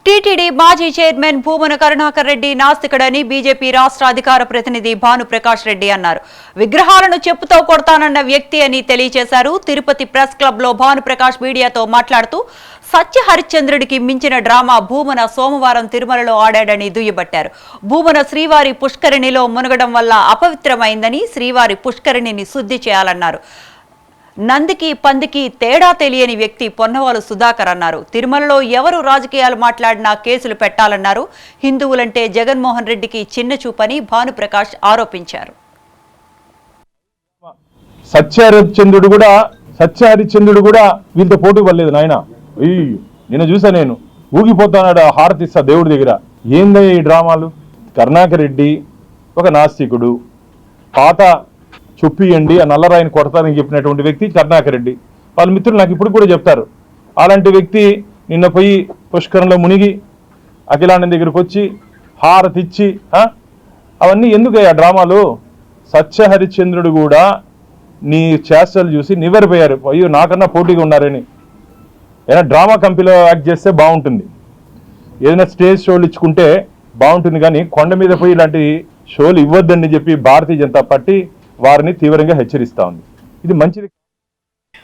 TTD మాజీ chairman Bhumana Karunakar Reddy నాస్తికుడని BJP రాష్ట్ర అధికార ప్రతినిధి భానుప్రకాష్ రెడ్డి అన్నారు. విగ్రహాలను చెప్పుతో కొడతానన్న వ్యక్తి అని తెలియజేశారు. తిరుపతి ప్రెస్ క్లబ్ లో భానుప్రకాష్ మీడియాతో మాట్లాడుతూ సత్య హరిశ్చంద్రుడికి మించిన డ్రామా భూమన సోమవారం తిరుమలలో ఆడాడని దుయ్యబట్టారు. భూమన శ్రీవారి పుష్కరిణిలో మునగడం వల్ల అపవిత్రమైందని, శ్రీవారి పుష్కరిణిని శుద్ధి చేయాలన్నారు. నందికి పందికి తేడా తెలియని వ్యక్తి పొన్నవాలు సుధాకర్ అన్నారు. తిరుమలలో ఎవరు రాజకీయాలు మాట్లాడినా కేసులు పెట్టాలన్నారు. హిందువులంటే జగన్మోహన్ రెడ్డికి చిన్న చూపని భానుప్రకాష్ ఆరోపించారు. సత్యహరిశ్చంద్రుడు కూడా వీళ్ళతో పోటీ పడలేదు. నాయన నిన్న చూసా, నేను ఊగిపోతానాడు హారతిస్తా దేవుడి దగ్గర. ఏందయ్య ఈ డ్రామాలు? కరుణాకర్ రెడ్డి ఒక నాస్తికుడు, పాత చొప్పియండి ఆ నల్లరాయిని కొడతారని చెప్పినటువంటి వ్యక్తి కరుణాకర్ రెడ్డి. వాళ్ళ మిత్రులు నాకు ఇప్పుడు కూడా చెప్తారు, అలాంటి వ్యక్తి నిన్న పోయి పుష్కరంలో మునిగి అఖిలాండం దగ్గరికి వచ్చి హారతిచ్చి అవన్నీ ఎందుకు ఆ డ్రామాలు? సత్యహరిశ్చంద్రుడు కూడా నీ చేష్టలు చూసి నివ్వెరపోయారు. అయ్యో నాకన్నా పోటీగా ఉన్నారని. ఏదైనా డ్రామా కంపెనీలో యాక్ట్ చేస్తే బాగుంటుంది, ఏదైనా స్టేజ్ షోలు ఇచ్చుకుంటే బాగుంటుంది, కానీ కొండ మీద పోయి ఇలాంటి షోలు ఇవ్వద్దని చెప్పి భారతీయ జనతా పార్టీ వారిని తీవ్రంగా హెచ్చరిస్తా ఉంది. ఇది మంచిది.